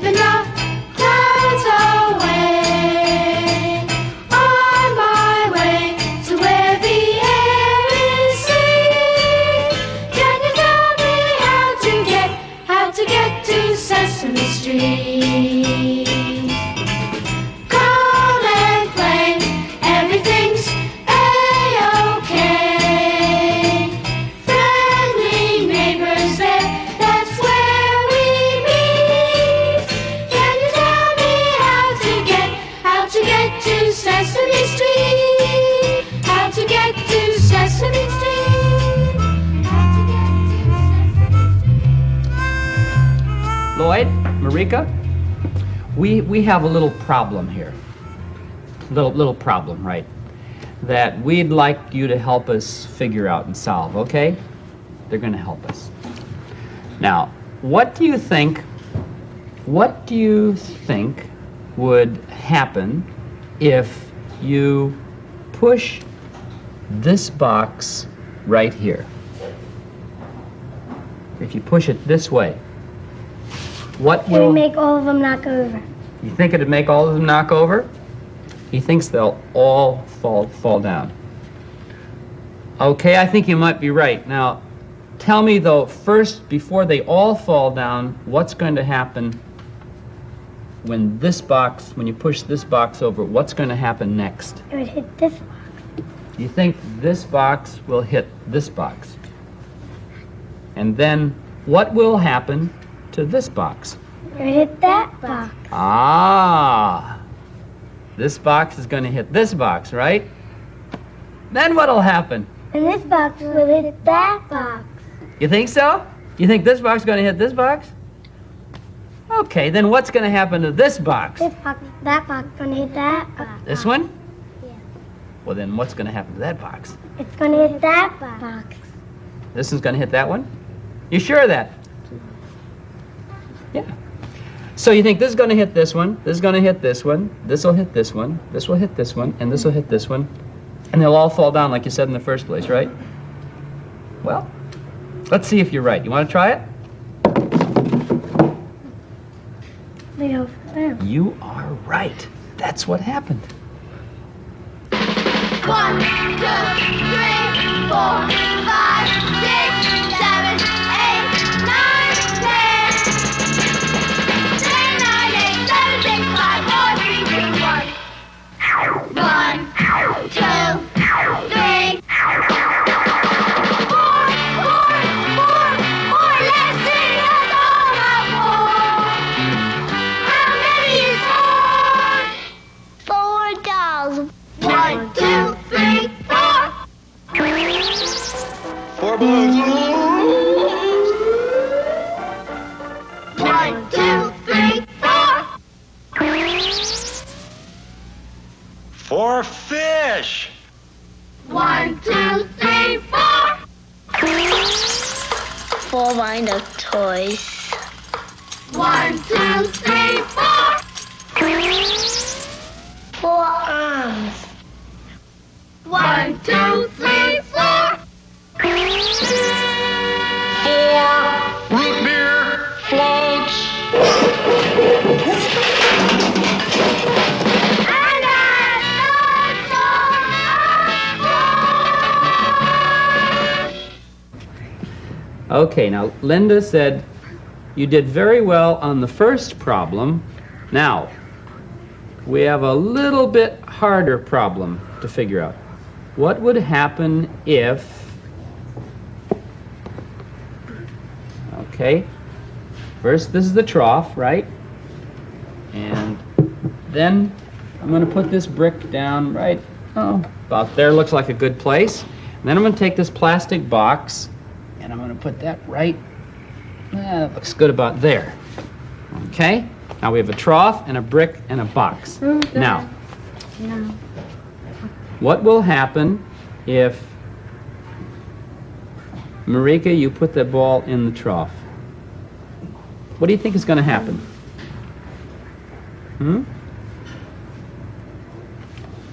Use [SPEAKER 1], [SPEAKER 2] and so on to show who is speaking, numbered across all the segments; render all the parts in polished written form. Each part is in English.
[SPEAKER 1] keeping the clouds away. On my way to where the air is sweet. Can you tell me how to get to Sesame Street? Come and play, everything's A-OK. Friendly neighbors there, that's where we meet. Can you tell me how to get to Sesame Street? How to get to Sesame Street? How to get to Sesame Street?
[SPEAKER 2] Lloyd, Marika, we have a little problem here. Little problem, right? That we'd like you to help us figure out and solve, okay? They're going to help us. Now, what do you think would happen if you push this box right here? If you push it this way, what
[SPEAKER 3] It would
[SPEAKER 2] will...
[SPEAKER 3] make all of them knock over.
[SPEAKER 2] You think it'd make all of them knock over? He thinks they'll all fall down. Okay, I think you might be right. Now, tell me though, first, before they all fall down, what's going to happen when you push this box over, what's going to happen next?
[SPEAKER 3] It would hit this box.
[SPEAKER 2] You think this box will hit this box? And then what will happen to this box?
[SPEAKER 3] It would hit that box.
[SPEAKER 2] Ah, this box is going to hit this box, right? Then what'll happen?
[SPEAKER 3] And this box will hit that box.
[SPEAKER 2] You think so? You think this box is going to hit this box? Okay, then what's going to happen to this box?
[SPEAKER 3] This box, that box is going to hit that box.
[SPEAKER 2] This one?
[SPEAKER 3] Yeah.
[SPEAKER 2] Well, then what's going to happen to that box?
[SPEAKER 3] It's going to hit that box.
[SPEAKER 2] This one's going to hit that one? You sure of that? Yeah. So you think this is going to hit this one, this is going to hit this one, this will hit this one, this will hit this one, and this will hit this one, and they'll all fall down like you said in the first place, right? Well, let's see if you're right. You want to try it?
[SPEAKER 3] They all fall down.
[SPEAKER 2] You are right. That's what happened.
[SPEAKER 1] 1, 2, 3, 4, 5, 6, 7, 8, 9, 10. 10, 9, 8, 7, 6, 5, 4, 3, 2, 1. 1, 2, 3, 4, 4, 4, 4. Let's sing it all out. How many is 4? 4 dolls. 1, 2, 3, 4.
[SPEAKER 4] 4 balloons.
[SPEAKER 1] 1, 2, 3, 4.
[SPEAKER 4] 4 fish.
[SPEAKER 1] 1, 2, 3, 4.
[SPEAKER 3] 4 wind of toys.
[SPEAKER 1] 1, 2, 3, 4.
[SPEAKER 3] 4 arms.
[SPEAKER 1] 1, 2, 3, 4.
[SPEAKER 4] 4 root beer floats.
[SPEAKER 1] And
[SPEAKER 2] Okay, now Linda said you did very well on the first problem. Now, we have a little bit harder problem to figure out. What would happen if... Okay, first this is the trough, right? And then I'm going to put this brick down right, about there. Looks like a good place. And then I'm going to take this plastic box and I'm going to put that right, that looks good about there. Okay, now we have a trough and a brick and a box. Now, what will happen if, Marika, you put the ball in the trough? What do you think is going to happen?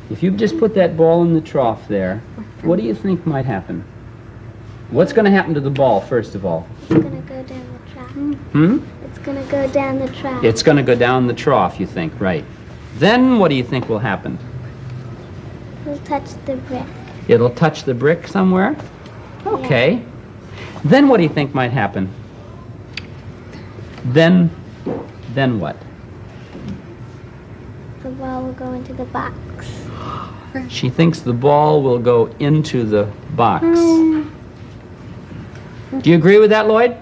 [SPEAKER 2] If you just put that ball in the trough there, what do you think might happen? What's going to happen to the ball, first of all?
[SPEAKER 3] It's going to go down the track.
[SPEAKER 2] Hmm?
[SPEAKER 3] It's gonna go down the track.
[SPEAKER 2] It's going to go down the trough, you think, right. Then what do you think will happen?
[SPEAKER 3] We'll touch the brick.
[SPEAKER 2] It'll touch the brick somewhere? Okay. Then what do you think might happen? Then what?
[SPEAKER 3] The ball will go into the box.
[SPEAKER 2] She thinks the ball will go into the box. Do you agree with that, Lloyd?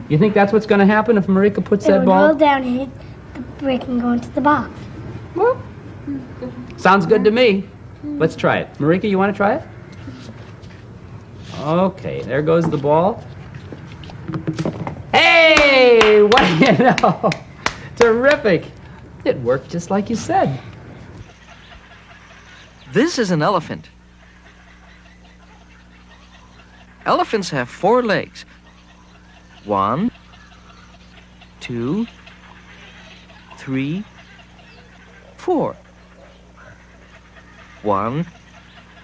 [SPEAKER 2] You think that's what's going to happen if Marika puts that
[SPEAKER 3] It will
[SPEAKER 2] ball?
[SPEAKER 3] roll down and hit the brick and go into the box.
[SPEAKER 2] Sounds good to me. Let's try it. Marika, you want to try it? Okay, there goes the ball. Hey, what do you know? Terrific. It worked just like you said.
[SPEAKER 5] This is an elephant. Elephants have 4 legs. 1, 2, 3, 4. 1,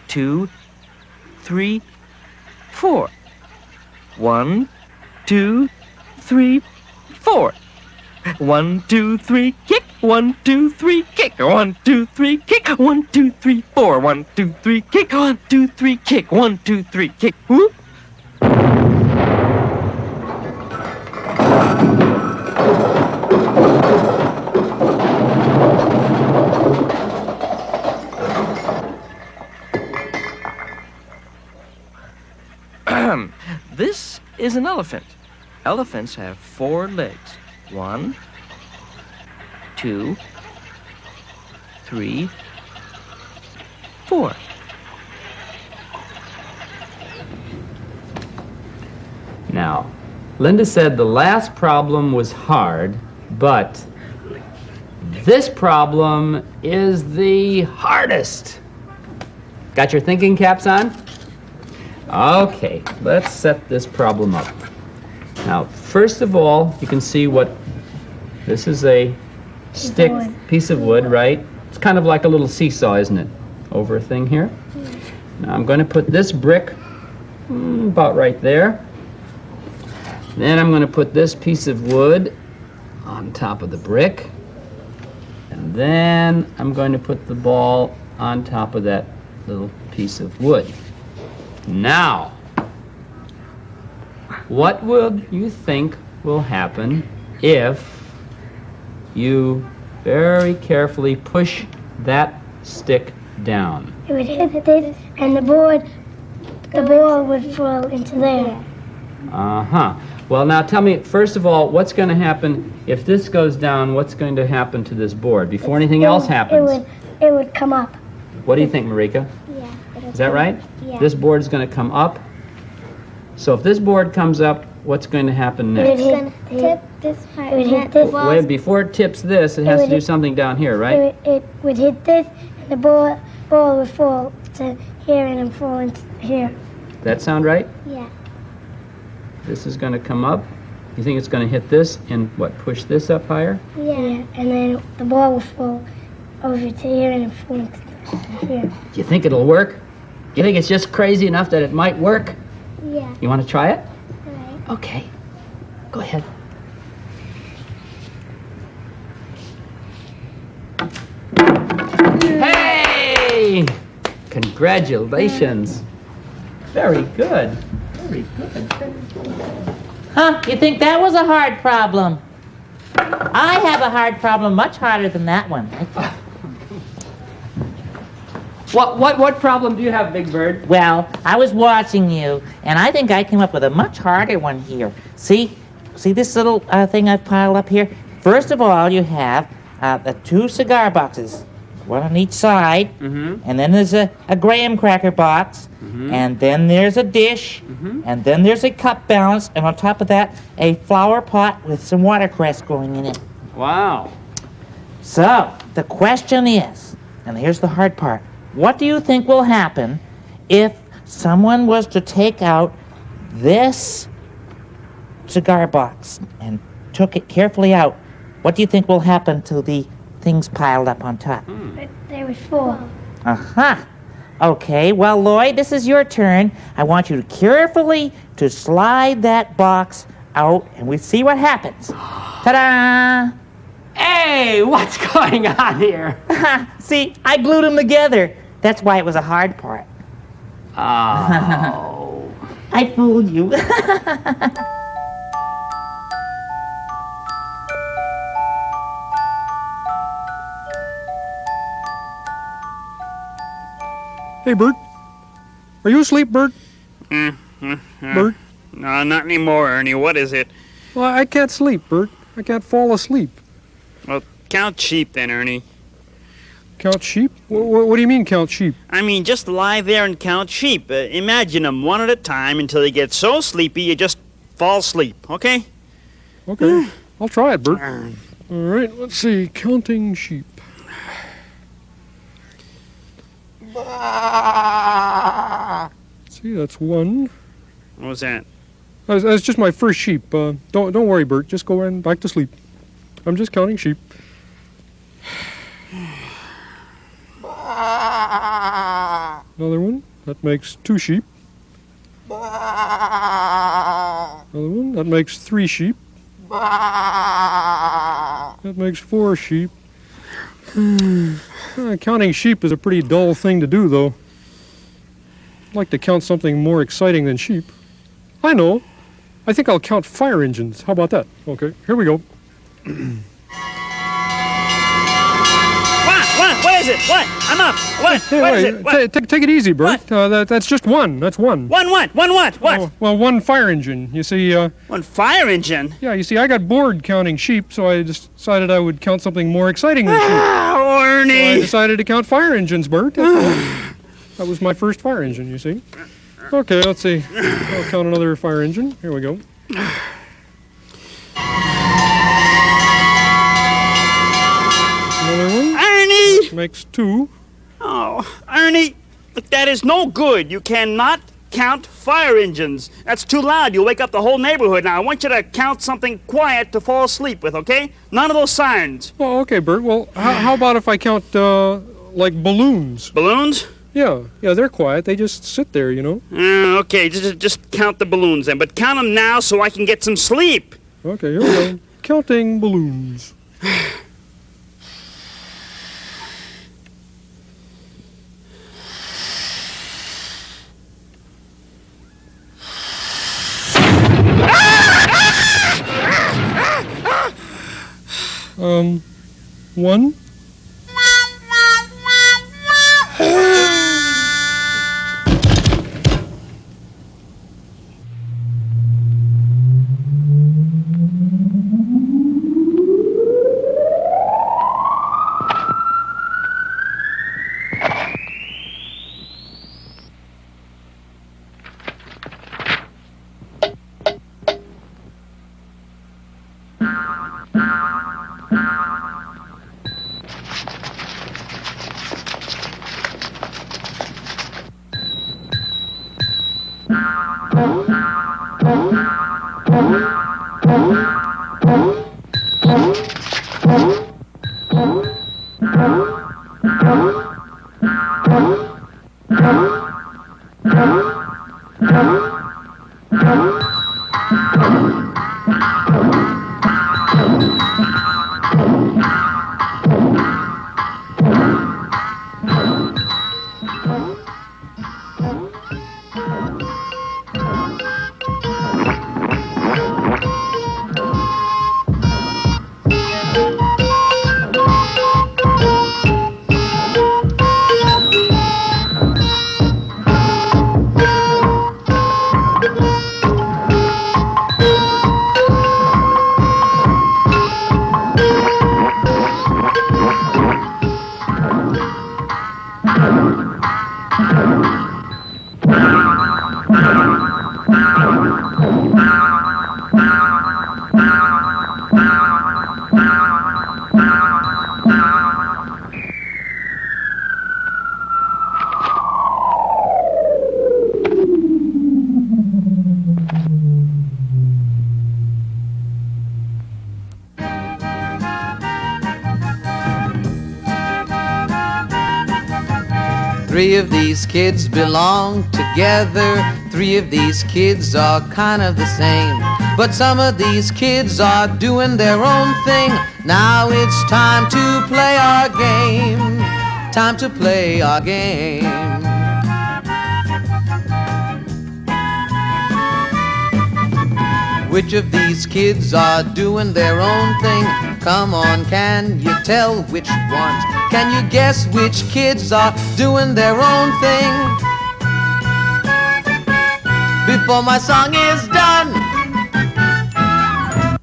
[SPEAKER 5] 2, 3, 4. 1, 2, 3, 4. 1, 2, 3, kick. 1, 2, 3, kick. 1, 2, 3, kick. 1, 2, 3, 4. 1, 2, 3, kick. 1, 2, 3, kick. 1, 2, 3, kick. Whoop. This is an elephant. Elephants have 4 legs. 1, 2, 3, 4.
[SPEAKER 2] Now, Linda said the last problem was hard, but this problem is the hardest. Got your thinking caps on? Okay, let's set this problem up. Now, first of all, you can see what this is, a stick, piece of wood, right? It's kind of like a little seesaw, isn't it? Over a thing here. Now I'm going to put this brick about right there. Then I'm going to put this piece of wood on top of the brick. And then I'm going to put the ball on top of that little piece of wood. Now, what will you think will happen if you very carefully push that stick down?
[SPEAKER 3] It would hit this, and the ball would fall into there.
[SPEAKER 2] Uh-huh. Well, now tell me, first of all, what's going to happen if this goes down? What's going to happen to this board before anything else happens?
[SPEAKER 3] It would come up.
[SPEAKER 2] What do you think, Marika?
[SPEAKER 3] Yeah.
[SPEAKER 2] Is that right?
[SPEAKER 3] Yeah.
[SPEAKER 2] This board is going to come up. So if this board comes up, what's going to happen next?
[SPEAKER 3] It would tip this part. It would hit this.
[SPEAKER 2] Wait, before it tips this, it has to do something down here, right?
[SPEAKER 3] It would hit this, and the ball would fall to here and then fall into here.
[SPEAKER 2] That sound right?
[SPEAKER 3] Yeah.
[SPEAKER 2] This is going to come up. You think it's going to hit this and what, push this up higher?
[SPEAKER 3] Yeah. And then the ball will fall over to here and then fall into here.
[SPEAKER 2] Do you think it'll work? Do you think it's just crazy enough that it might work?
[SPEAKER 3] Yeah.
[SPEAKER 2] You want to try it?
[SPEAKER 3] Right.
[SPEAKER 2] Okay. Go ahead. Hey! Congratulations. Very good. Very good.
[SPEAKER 6] Huh? You think that was a hard problem? I have a hard problem much harder than that one.
[SPEAKER 2] What problem do you have, Big Bird?
[SPEAKER 6] Well, I was watching you, and I think I came up with a much harder one here. See this little thing I've piled up here? First of all, you have the 2 cigar boxes, one on each side, and then there's a graham cracker box, and then there's a dish, and then there's a cup balance, and on top of that, a flower pot with some watercress growing in it.
[SPEAKER 2] Wow.
[SPEAKER 6] So, the question is, and here's the hard part, what do you think will happen if someone was to take out this cigar box and took it carefully out? What do you think will happen to the things piled up on top?
[SPEAKER 3] They would fall.
[SPEAKER 6] Uh-huh. Okay, well, Lloyd, this is your turn. I want you to carefully to slide that box out, and we see what happens. Ta-da!
[SPEAKER 2] Hey, what's going on here?
[SPEAKER 6] See, I glued them together. That's why it was a hard part.
[SPEAKER 2] Oh.
[SPEAKER 6] I fooled you.
[SPEAKER 7] Hey, Bert. Are you asleep, Bert? Bert?
[SPEAKER 8] No, not anymore, Ernie. What is it?
[SPEAKER 7] Well, I can't sleep, Bert. I can't fall asleep.
[SPEAKER 8] Well, count sheep then, Ernie.
[SPEAKER 7] Count sheep? What do you mean, count sheep?
[SPEAKER 8] I mean, just lie there and count sheep. Imagine them one at a time until you get so sleepy you just fall asleep, okay?
[SPEAKER 7] Okay, I'll try it, Bert. All right, let's see. Counting sheep. See, that's one.
[SPEAKER 8] What was that?
[SPEAKER 7] That's just my first sheep. Don't worry, Bert. Just go in back to sleep. I'm just counting sheep. Another one. That makes 2 sheep. Another one. That makes 3 sheep. That makes 4 sheep. Counting sheep is a pretty dull thing to do, though. I'd like to count something more exciting than sheep. I know. I think I'll count fire engines. How about that? Okay, here we go.
[SPEAKER 8] What is it? What? I'm up. What?
[SPEAKER 7] Hey,
[SPEAKER 8] What is
[SPEAKER 7] wait,
[SPEAKER 8] it? What?
[SPEAKER 7] take it easy, Bert. That's just one. That's one.
[SPEAKER 8] One what? One what? What?
[SPEAKER 7] Oh, well, one fire engine. You see,
[SPEAKER 8] One fire engine?
[SPEAKER 7] yeah, you see, I got bored counting sheep, so I just decided I would count something more exciting than sheep.
[SPEAKER 8] Oh,
[SPEAKER 7] So I
[SPEAKER 8] Ernie.
[SPEAKER 7] decided to count fire engines, Bert. That's all. That was my first fire engine, you see. Okay, let's see. I'll count another fire engine. Here we go. Another one.
[SPEAKER 8] Ernie!
[SPEAKER 7] Makes 2.
[SPEAKER 8] Oh, Ernie, look, that is no good. You cannot count fire engines. That's too loud. You'll wake up the whole neighborhood. Now, I want you to count something quiet to fall asleep with, okay? None of those sirens.
[SPEAKER 7] Oh, okay, Bert. Well, how about if I count, like balloons?
[SPEAKER 8] Balloons?
[SPEAKER 7] Yeah, they're quiet. They just sit there, you know.
[SPEAKER 8] Okay, just count the balloons then. But count them now so I can get some sleep.
[SPEAKER 7] Okay, here we go. Counting balloons. One.
[SPEAKER 9] Three of these kids belong together. Three of these kids are kind of the same. But some of these kids are doing their own thing. Now it's time to play our game. Time to play our game. Which of these kids are doing their own thing? Come on, can you tell which ones? Can you guess which kids are doing their own thing? Before my song is done.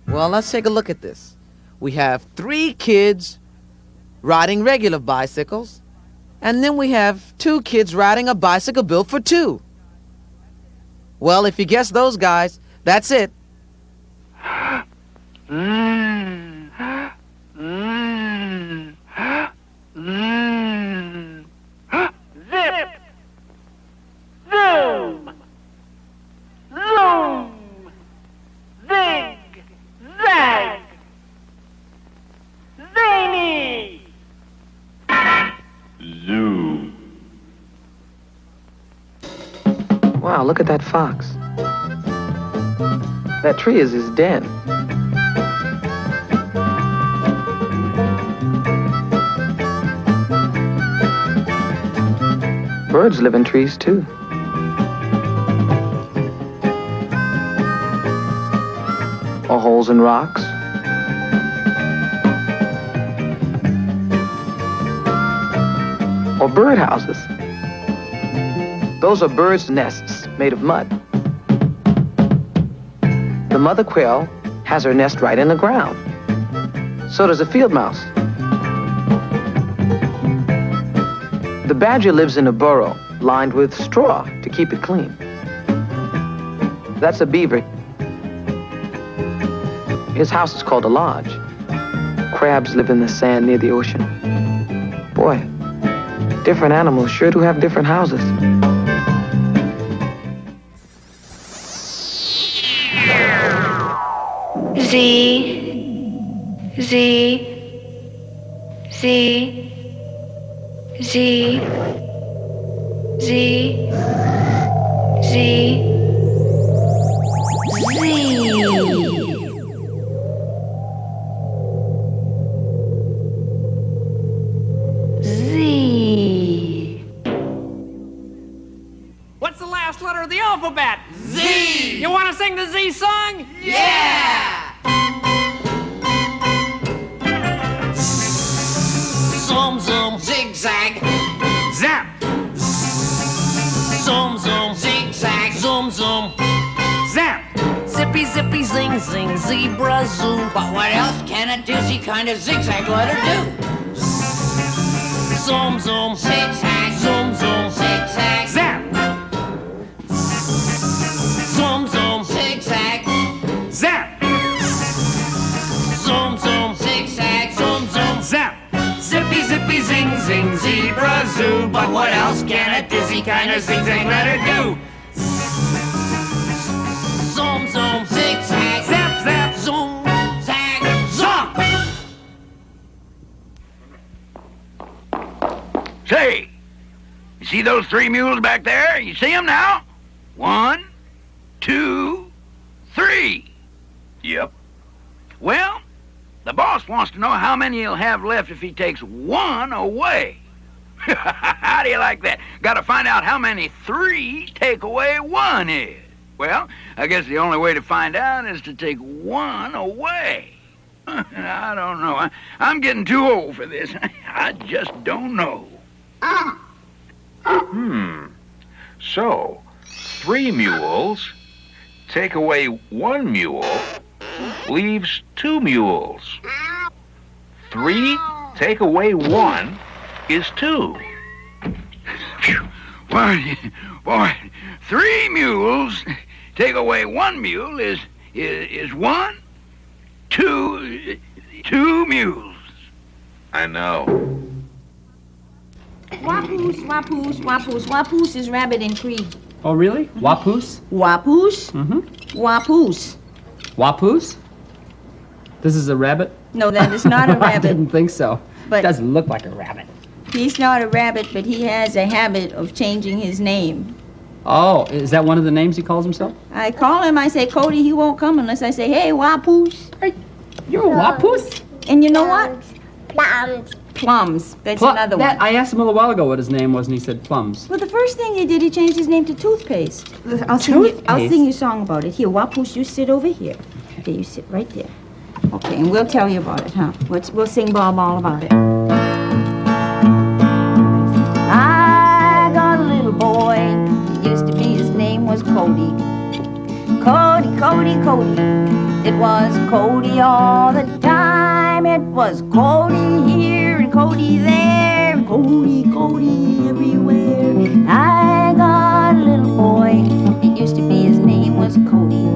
[SPEAKER 9] Well, let's take a look at this. We have 3 kids riding regular bicycles, and then we have 2 kids riding a bicycle built for 2. Well, if you guess those guys, that's it.
[SPEAKER 10] Zip! Zoom! Zoom! Zig! Zag! Zany!
[SPEAKER 4] Zoo.
[SPEAKER 5] Wow, look at that fox. That tree is his den. Birds live in trees, too. Or holes in rocks. Or birdhouses. Those are birds' nests made of mud. The mother quail has her nest right in the ground. So does a field mouse. The badger lives in a burrow lined with straw to keep it clean. That's a beaver. His house is called a lodge. Crabs live in the sand near the ocean. Boy, different animals sure do have different houses.
[SPEAKER 1] Z, Z, Z, Z, Z, Z, Z.
[SPEAKER 11] What's the last letter of the alphabet? Z! You want to sing the Z song?
[SPEAKER 10] Yeah!
[SPEAKER 11] Zoom, zoom.
[SPEAKER 10] Zigzag!
[SPEAKER 11] Zap! Zoom, zoom.
[SPEAKER 10] Zigzag!
[SPEAKER 11] Zoom, zoom. Zap! Zippy, zippy, zing, zing, zebra, zoo.
[SPEAKER 10] But what else can a dizzy kind of zigzag letter do?
[SPEAKER 11] Zoom, zoom.
[SPEAKER 10] Zigzag!
[SPEAKER 11] Zoom, zoom.
[SPEAKER 10] Zigzag!
[SPEAKER 11] Zap! Zoom, zoom.
[SPEAKER 10] Zigzag!
[SPEAKER 11] Zap! Zoom, zoom.
[SPEAKER 10] Zigzag!
[SPEAKER 11] Zoom, zoom. Zap! Zippy, zippy, zing, zing, zebra, zoo. But what else can a dizzy kind of zigzag letter do? Zoom, zoom.
[SPEAKER 10] Zigzag!
[SPEAKER 11] Zap, zap. Zoom.
[SPEAKER 10] Zag!
[SPEAKER 11] Zop!
[SPEAKER 12] Say, you see those 3 mules back there? You see them now? 1, 2, 3. Yep. Well, the boss wants to know how many he'll have left if he takes 1 away. How do you like that? Got to find out how many 3 take away 1 is. Well, I guess the only way to find out is to take 1 away. I don't know. I'm getting too old for this. I just don't know.
[SPEAKER 13] So, 3 mules, take away 1 mule, leaves 2 mules. 3 take away 1 is 2.
[SPEAKER 12] Boy, 3 mules take away 1 mule is 1, 2 mules.
[SPEAKER 13] I know.
[SPEAKER 14] Wapoose, wapoose, wapoose. Wapoose is rabbit in Cree.
[SPEAKER 2] Oh, really? Wapoose?
[SPEAKER 14] Wapoose?
[SPEAKER 2] Mm-hmm.
[SPEAKER 14] Wapoose.
[SPEAKER 2] Wapoose? This is a rabbit?
[SPEAKER 14] No, that is not a
[SPEAKER 2] I
[SPEAKER 14] rabbit.
[SPEAKER 2] didn't think so.
[SPEAKER 14] But-
[SPEAKER 2] It doesn't look like a rabbit.
[SPEAKER 14] He's not a rabbit, but he has a habit of changing his name.
[SPEAKER 2] Oh, is that one of the names he calls himself?
[SPEAKER 14] I call him, I say, Cody, he won't come unless I say, hey, Wapoose.
[SPEAKER 2] You're a Wapoose?
[SPEAKER 14] And you know what?
[SPEAKER 3] Plums.
[SPEAKER 14] Plums. That's another one.
[SPEAKER 2] I asked him a little while ago what his name was, and he said Plums.
[SPEAKER 14] Well, the first thing he did, he changed his name to Toothpaste. I'll sing you a song about it. Here, Wapoose, you sit over here. Okay, you sit right there. Okay, and we'll tell you about it, huh? We'll sing Bob all about it. I got a little boy. He used to be, his name was Cody. Cody, Cody, Cody. It was Cody all the time. It was Cody here and Cody there. And Cody, Cody everywhere. I got a little boy. It used to be, his name was Cody.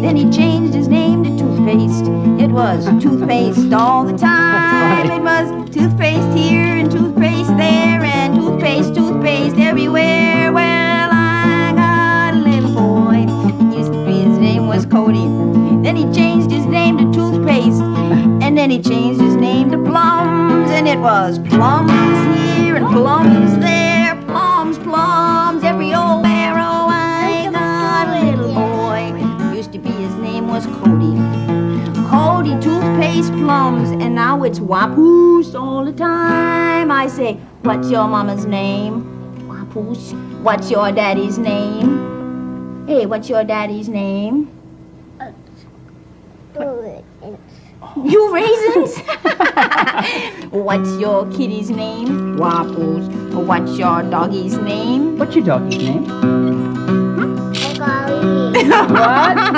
[SPEAKER 14] Then he changed his name to Toothpaste. It was toothpaste all the time. It was toothpaste here and toothpaste there and toothpaste, toothpaste everywhere. Well, I got a little boy. It used to be, his name was Cody. Then he changed his name to Toothpaste. And then he changed his name to Plums. And it was plums here and plums there. Plums, plums every old arrow. I got a little boy. Used to be, his name was Cody. Cody, Toothpaste, Plums. And now it's Wapoose all the time. I say, what's your mama's name? Wapoose. What's your daddy's name? Hey, what's your daddy's name? You raisins? What's your kitty's name? Wapoose. What's your doggy's name?
[SPEAKER 2] What's your doggy's name?
[SPEAKER 3] What?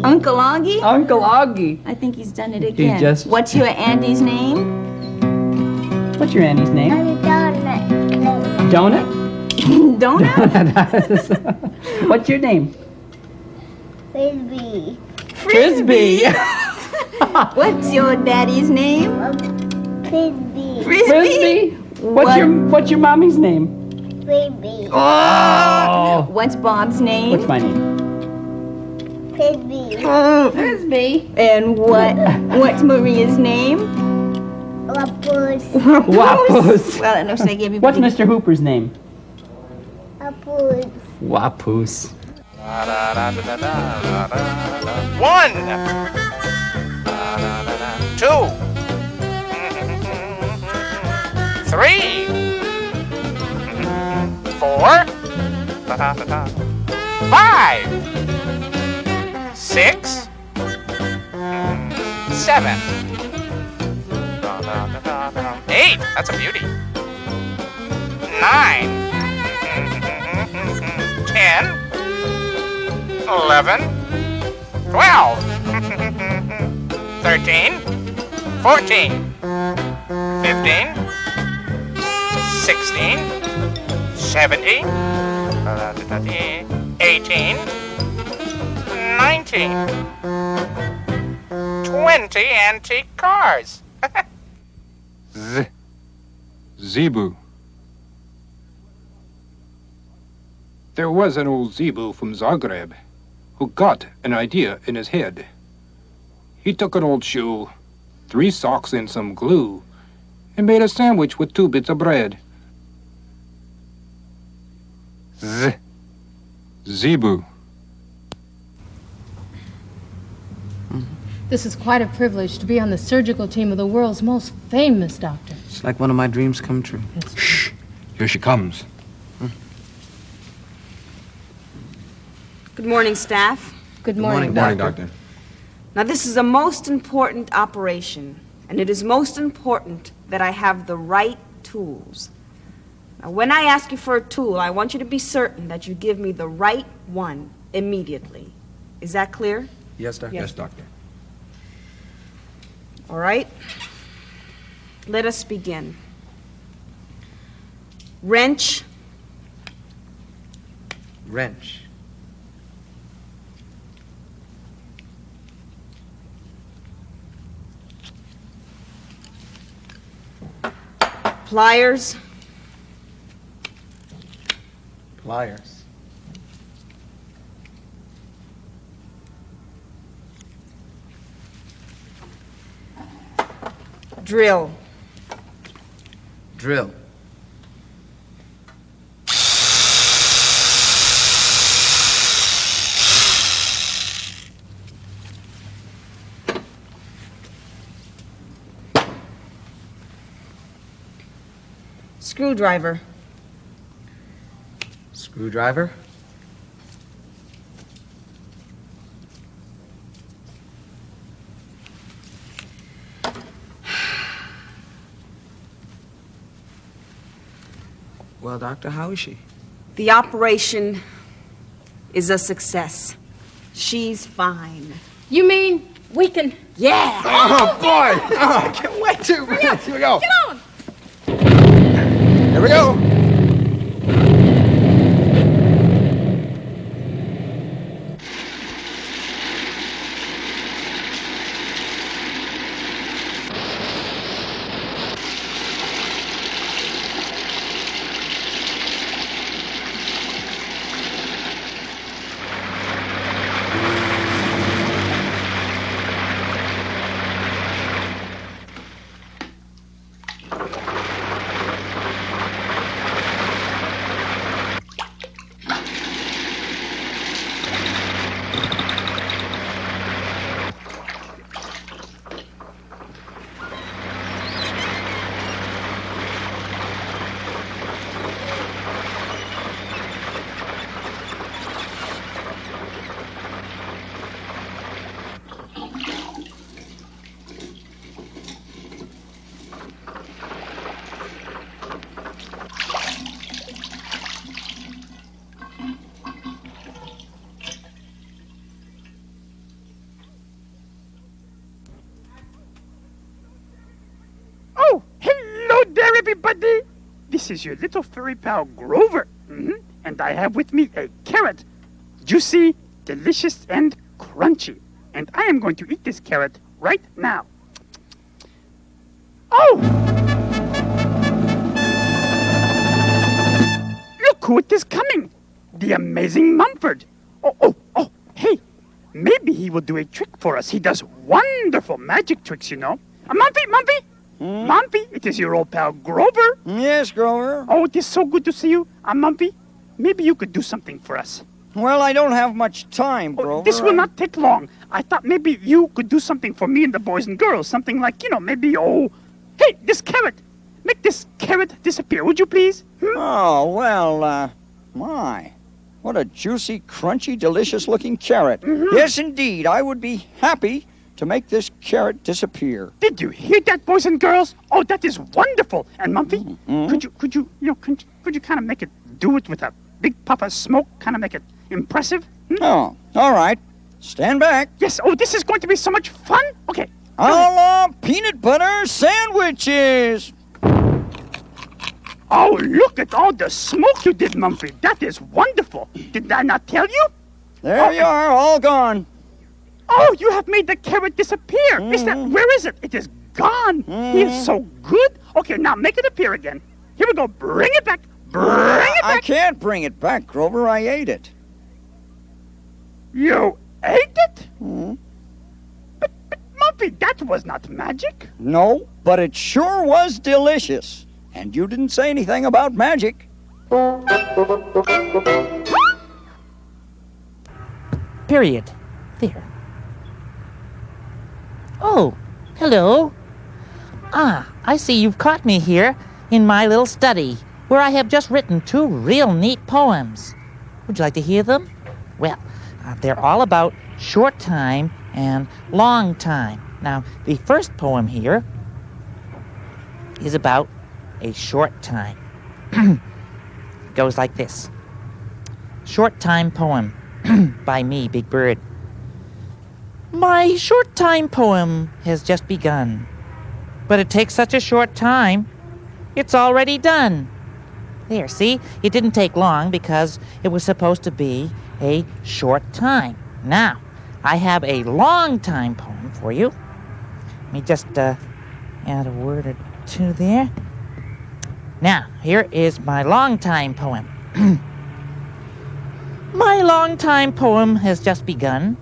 [SPEAKER 14] Uncle Augie?
[SPEAKER 2] Uncle Augie.
[SPEAKER 14] I think he's done it again.
[SPEAKER 2] just-
[SPEAKER 14] What's your auntie's name?
[SPEAKER 2] What's your auntie's name?
[SPEAKER 3] Donut.
[SPEAKER 2] Donut?
[SPEAKER 14] Donut?
[SPEAKER 2] Donut. What's your name?
[SPEAKER 3] Frisbee.
[SPEAKER 2] Frisbee.
[SPEAKER 14] What's your daddy's name?
[SPEAKER 3] Frisbee.
[SPEAKER 2] Frisbee. What's your mommy's name?
[SPEAKER 3] Frisbee.
[SPEAKER 2] Oh.
[SPEAKER 14] What's Bob's name?
[SPEAKER 2] What's my name?
[SPEAKER 3] Frisbee.
[SPEAKER 14] Frisbee. And what's Maria's name?
[SPEAKER 3] Wapoose.
[SPEAKER 2] Wapoose.
[SPEAKER 14] Well, it looks like everybody.
[SPEAKER 2] What's Mr. Hooper's name?
[SPEAKER 3] Wapoose.
[SPEAKER 2] Wapoose.
[SPEAKER 15] 1, 2, 3, 4, 5, 6, 7, 8. That's a beauty. 9, 10, 11, 12, 13, 14, 15, 16, 17, 18, 19, 20 antique cars.
[SPEAKER 16] Zebu. There was an old Zebu from Zagreb who got an idea in his head. He took an old shoe, 3 socks and some glue, and made a sandwich with 2 bits of bread. Zebu.
[SPEAKER 17] This is quite a privilege to be on the surgical team of the world's most famous doctor.
[SPEAKER 9] It's like one of my dreams come true.
[SPEAKER 16] Shh! Here she comes.
[SPEAKER 18] Good morning, staff.
[SPEAKER 17] Good morning.
[SPEAKER 9] Good morning, Doctor.
[SPEAKER 18] Now, this is a most important operation, and it is most important that I have the right tools. Now, when I ask you for a tool, I want you to be certain that you give me the right one immediately. Is that clear?
[SPEAKER 9] Yes, Doctor.
[SPEAKER 16] Yes, Doctor.
[SPEAKER 18] All right. Let us begin. Wrench.
[SPEAKER 9] Wrench.
[SPEAKER 18] Pliers.
[SPEAKER 9] Pliers.
[SPEAKER 18] Drill.
[SPEAKER 9] Drill.
[SPEAKER 18] Screwdriver.
[SPEAKER 9] Screwdriver. Well, Doctor, how is she?
[SPEAKER 18] The operation is a success. She's fine.
[SPEAKER 17] You mean we can...
[SPEAKER 18] Yeah!
[SPEAKER 19] Oh, boy! Oh, I can't wait to. Here we go.
[SPEAKER 18] Get on!
[SPEAKER 19] Here we go.
[SPEAKER 8] Oh, hello there, everybody. This is your little furry pal, Grover. And I have with me a carrot. Juicy, delicious, and crunchy. And I am going to eat this carrot right now. Oh! Look who it is coming. The amazing Mumford. Oh, hey. Maybe he will do a trick for us. He does wonderful magic tricks, you know. Mumpy! Mumpy, it is your old pal Grover.
[SPEAKER 20] Yes, Grover.
[SPEAKER 8] Oh, it is so good to see you. Mumpy, maybe you could do something for us.
[SPEAKER 20] Well, I don't have much time, Grover.
[SPEAKER 8] This will not take long. I thought maybe you could do something for me and the boys and girls. Something like, maybe, hey, this carrot. Make this carrot disappear, would you please?
[SPEAKER 20] Oh, well, my. What a juicy, crunchy, delicious-looking carrot. Yes, indeed, I would be happy to make this carrot disappear.
[SPEAKER 8] Did you hear that, boys and girls? Oh, that is wonderful. And Mumpy, could you kind of make it, do it with a big puff of smoke, kind of make it impressive?
[SPEAKER 20] Oh, all right. Stand back.
[SPEAKER 8] Yes, this is going to be so much fun. Okay.
[SPEAKER 20] A la peanut butter sandwiches.
[SPEAKER 8] Oh, look at all the smoke you did, Mumpy. That is wonderful. Did I not tell you?
[SPEAKER 20] There you are, all gone.
[SPEAKER 8] Oh, you have made the carrot disappear. Where is it? It is gone. He is so good. Okay, now make it appear again. Here we go. Bring it back. Bring it back.
[SPEAKER 20] I can't bring it back, Grover. I ate it.
[SPEAKER 8] You ate it? But Mumpy, that was not magic.
[SPEAKER 20] No, but it sure was delicious. And you didn't say anything about magic.
[SPEAKER 6] Period. There. Oh, hello. I see you've caught me here in my little study, where I have just written 2 real neat poems. Would you like to hear them? Well, they're all about short time and long time. Now, the first poem here is about a short time. It goes like this. Short time poem by me, Big Bird. My short time poem has just begun, but it takes such a short time, it's already done. There, see? It didn't take long because it was supposed to be a short time. Now, I have a long time poem for you. Let me just add a word or 2 there. Now, here is my long time poem. My long time poem has just begun,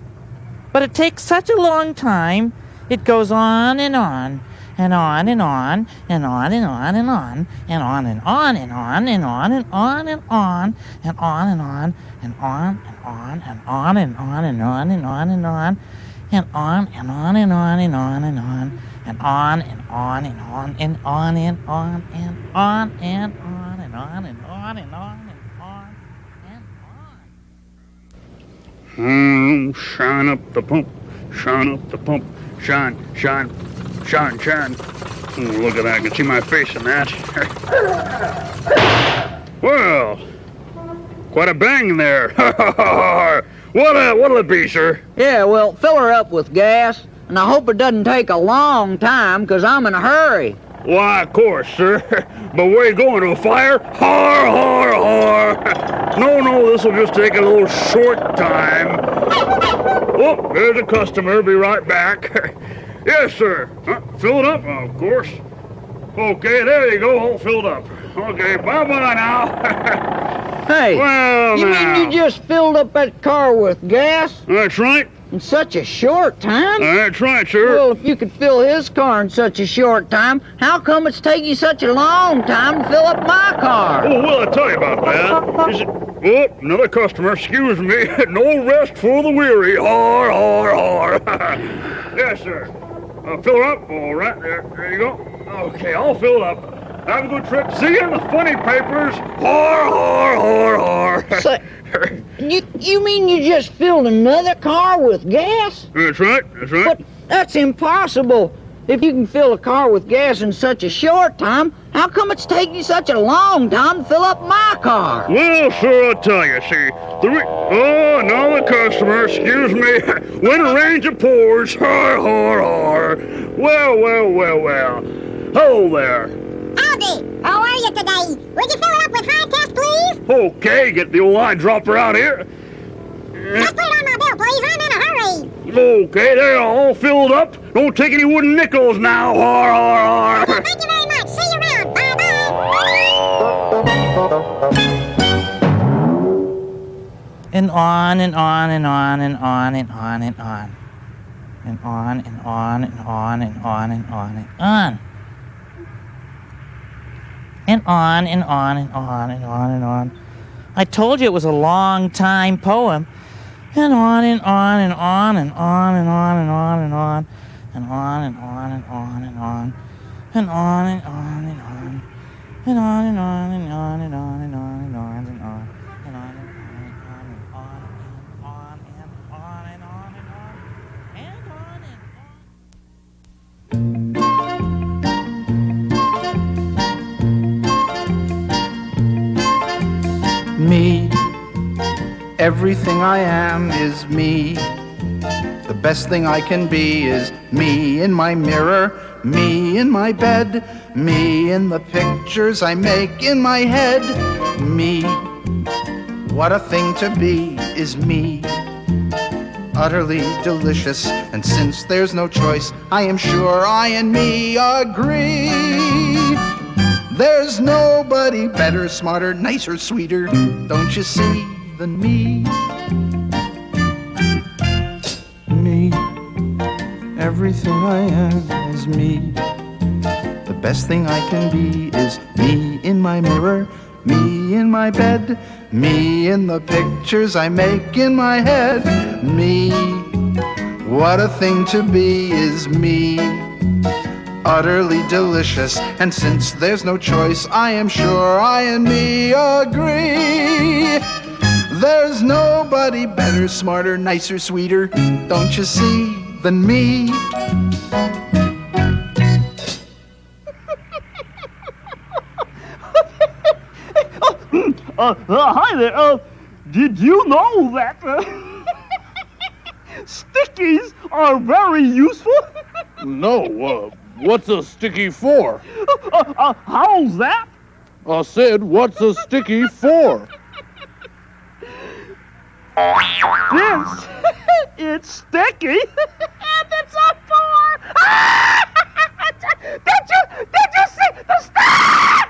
[SPEAKER 6] but it takes such a long time, it goes on and on, and on and on, and on and on and on, and on and on and on and on and on and on, and on and on, and on and on, and on and on and on and on and on, and on and on and on and on and on, and on and on and on and on and on and on and on and on and on and on and on and on.
[SPEAKER 8] Shine up the pump, shine up the pump, shine, shine, shine, shine. Look at that, I can see my face in that. Well, quite a bang there. What'll it be, sir?
[SPEAKER 21] Yeah, well, fill her up with gas, and I hope it doesn't take a long time, 'cause I'm in a hurry.
[SPEAKER 8] Why, of course, sir. But where you going, to a fire? Har, har, har. No, this'll just take a little short time. Oh, there's a customer. Be right back. Yes, sir. Fill it up, of course. Okay, there you go, all filled up. Okay, bye-bye now.
[SPEAKER 21] Hey,
[SPEAKER 8] well,
[SPEAKER 21] you
[SPEAKER 8] now.
[SPEAKER 21] mean you just filled up that car with gas?
[SPEAKER 8] That's right.
[SPEAKER 21] In such a short time?
[SPEAKER 8] That's right, sir.
[SPEAKER 21] Well, if you could fill his car in such a short time, how come it's taking you such a long time to fill up my car?
[SPEAKER 8] Oh, well, I'll tell you about that. Oh, another customer, excuse me. No rest for the weary. Har, har, har. Yes, sir. Fill her up. All right, there you go. Okay, I'll fill it up. Have a good trip. See you in the funny papers. Har, har, har, har.
[SPEAKER 21] So, you mean you just filled another car with gas?
[SPEAKER 8] That's right, that's right.
[SPEAKER 21] But that's impossible. If you can fill a car with gas in such a short time, how come it's taking you such a long time to fill up my car?
[SPEAKER 8] Well, sir, I'll tell you, see. Another customer, excuse me. When it rains, it pours. Har, har, har. Well. Hello there.
[SPEAKER 22] Howdy, how are you today? Would you fill it up with high test, please?
[SPEAKER 8] Okay, get the old line dropper out here.
[SPEAKER 22] Just put it on my bill, please. I'm in a hurry.
[SPEAKER 8] Okay, they're all filled up. Don't take any wooden nickels now. Har, har, har.
[SPEAKER 22] Okay, thank you very much. See you around. Bye-bye.
[SPEAKER 6] And on and on and on and on and on and on. And on and on and on and on and on and on. And on and on and on and on and on. I told you it was a long time poem. And on and on and on and on and on and on and on. And on and on and on and on. And on and on and on. And on and on and on and on and on and on and on. And on and on and on and on and on and on and on and on and
[SPEAKER 23] Me, everything I am is me. The best thing I can be is me in my mirror, me in my bed, me in the pictures I make in my head. Me, what a thing to be is me. Utterly delicious, and since there's no choice, I am sure I and me agree. There's nobody better, smarter, nicer, sweeter, don't you see, than me. Me, everything I am is me. The best thing I can be is me in my mirror, me in my bed, me in the pictures I make in my head. Me, what a thing to be is me. Utterly delicious, and since there's no choice, I am sure I and me agree. There's nobody better, smarter, nicer, sweeter, don't you see, than me.
[SPEAKER 8] Hi there. Did you know that stickies are very useful?
[SPEAKER 24] No, what's a sticky for?
[SPEAKER 8] How's that?
[SPEAKER 24] I said, what's a sticky for?
[SPEAKER 8] This, it's sticky. And it's a four. Did you see the star?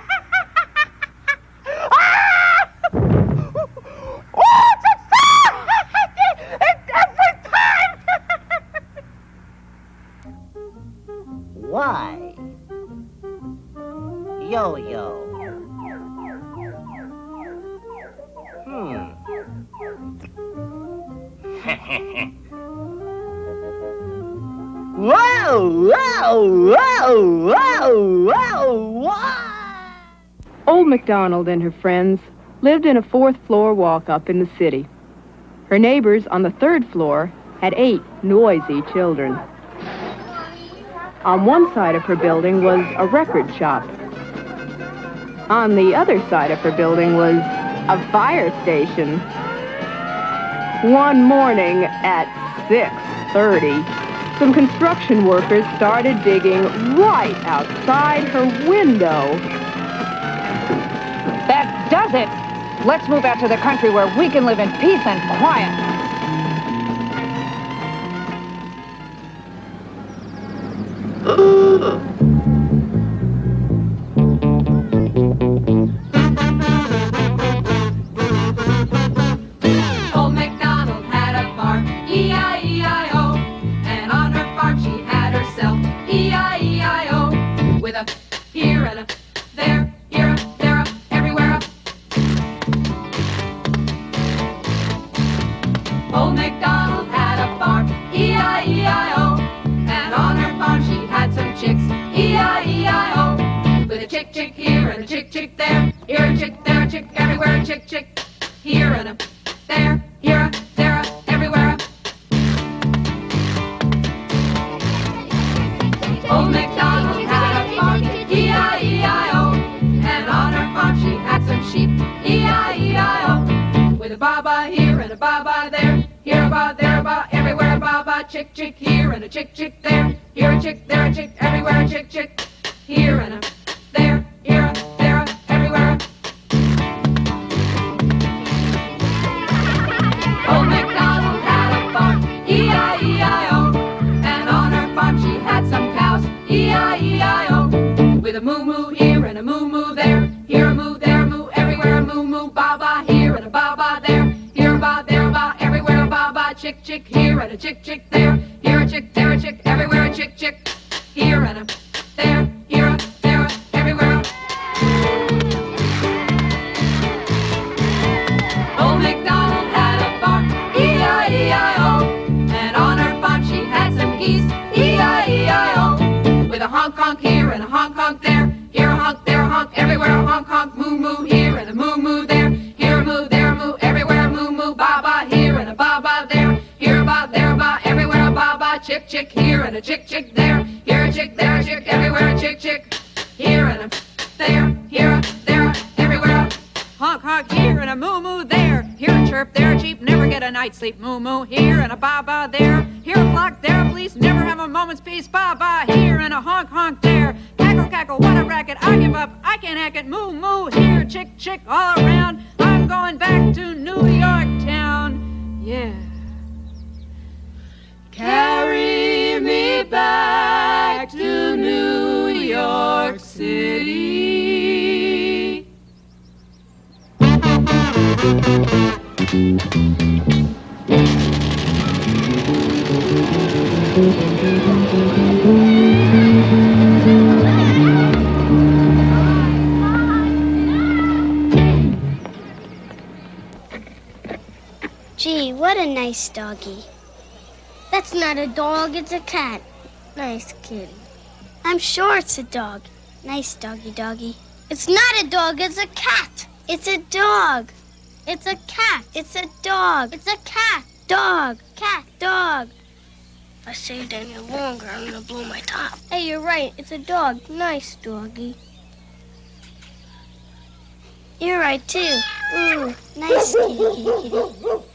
[SPEAKER 8] Oh, it's a star! Every time!
[SPEAKER 25] Why? Yo-yo.
[SPEAKER 21] Well, whoa, whoa, whoa, whoa, whoa.
[SPEAKER 1] Old MacDonald and her friends lived in a fourth-floor walk-up in the city. Her neighbors on the third floor had 8 noisy children. On one side of her building was a record shop. On the other side of her building was a fire station. One morning at 6:30, some construction workers started digging right outside her window.
[SPEAKER 4] That does it! Let's move out to the country where we can live in peace and quiet.
[SPEAKER 5] Old MacDonald had a farm, E-I-E-I-O, and on her farm she had herself, E-I-E-I-O, with a here and a there, here, there, everywhere. Old MacDonald had a farm, E-I-E-I-O, and on her farm she had some chicks, E-I-E-I-O, with a chick, chick here and a chick, chick there, here a chick, there a chick, everywhere a chick, chick, here and a there, here, there, everywhere. Old MacDonald had a farm, E-I-E-I-O, and on her farm she had some sheep, E-I-E-I-O, with a ba-ba here and a ba-ba there, here a ba, there a ba, everywhere a ba-ba, chick, chick here and a chick, chick there, here a chick, there a chick, everywhere a chick, chick, here and a there, here a, there a, everywhere. Old MacDonald had a farm, E-I-E-I-O, and on her farm she had some cows, E-I-E-I-O, with a moo-moo here and a moo-moo there, here a moo, there a moo, everywhere a moo-moo, ba-ba here and a ba-ba there, here a ba, there a ba, everywhere a ba-ba, chick, chick here and a chick, chick there, here a chick, there a chick, everywhere a chick, chick, here and a there, here a, there a, everywhere. Old MacDonald had a farm, E-I-E-I-O, and on her farm she had some geese, E-I-E-I-O, with a honk honk here and a honk honk there, here a honk, there a honk, everywhere a honk honk, moo moo here and a moo moo there, here a moo, there a moo, everywhere a moo moo, ba ba here and a ba ba there, here a ba, there a ba, everywhere a ba ba, chick chick here and a chick chick there, here a chick, there a chick, everywhere a chick chick, here and a there, here a, there a, everywhere a honk honk here and a moo moo there, here a chirp, there a cheep, never get a night's sleep, moo moo here and a ba ba there, here a flock, there a fleece, never have a moment's peace, ba ba here and a honk honk there, cackle cackle, what a racket, I give up, I can't hack it, moo moo here, chick chick all around, I'm going back to New York town, yeah. Carry me back to New York City.
[SPEAKER 3] Gee, what a nice doggy. That's not a dog, it's a cat. Nice kitty. I'm sure it's a dog. Nice doggy doggy. It's not a dog, it's a cat. It's a dog. It's a cat. It's a dog. It's a cat. Dog. Cat. Dog. If I say it any longer, I'm gonna blow my top. Hey, you're right. It's a dog. Nice doggy. You're right, too. Ooh, nice kitty, kitty, kitty.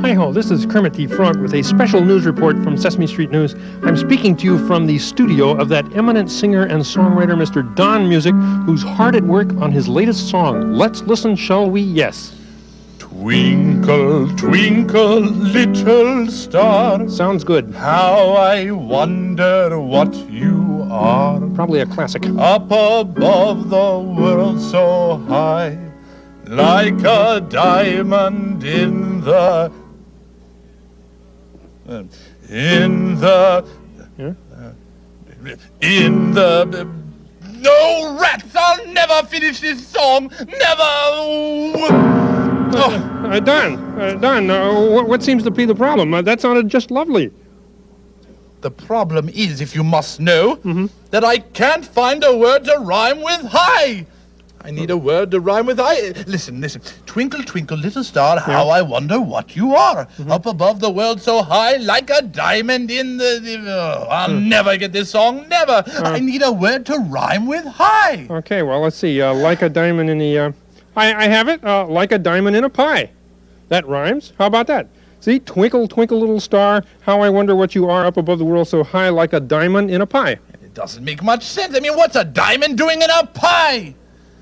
[SPEAKER 7] Hi-ho, this is Kermit the Frog with a special news report from Sesame Street News. I'm speaking to you from the studio of that eminent singer and songwriter, Mr. Don Music, who's hard at work on his latest song. Let's listen, shall we? Yes.
[SPEAKER 25] Twinkle, twinkle, little star.
[SPEAKER 7] Sounds good.
[SPEAKER 25] How I wonder what you are.
[SPEAKER 7] Probably a classic.
[SPEAKER 25] Up above the world so high, like a diamond in the... No rats! I'll never finish this song! Never!
[SPEAKER 7] Don, what seems to be the problem? That sounded just lovely.
[SPEAKER 25] The problem is, if you must know, that I can't find a word to rhyme with high. I need a word to rhyme with high. Listen. Twinkle, twinkle, little star, how I wonder what you are. Up above the world so high, like a diamond in the... I'll never get this song, never. I need a word to rhyme with high.
[SPEAKER 7] Okay, well, let's see. Like a diamond in the... I have it. Like a diamond in a pie. That rhymes. How about that? See, twinkle, twinkle, little star, how I wonder what you are up above the world so high, like a diamond in a pie.
[SPEAKER 25] It doesn't make much sense. I mean, what's a diamond doing in a pie?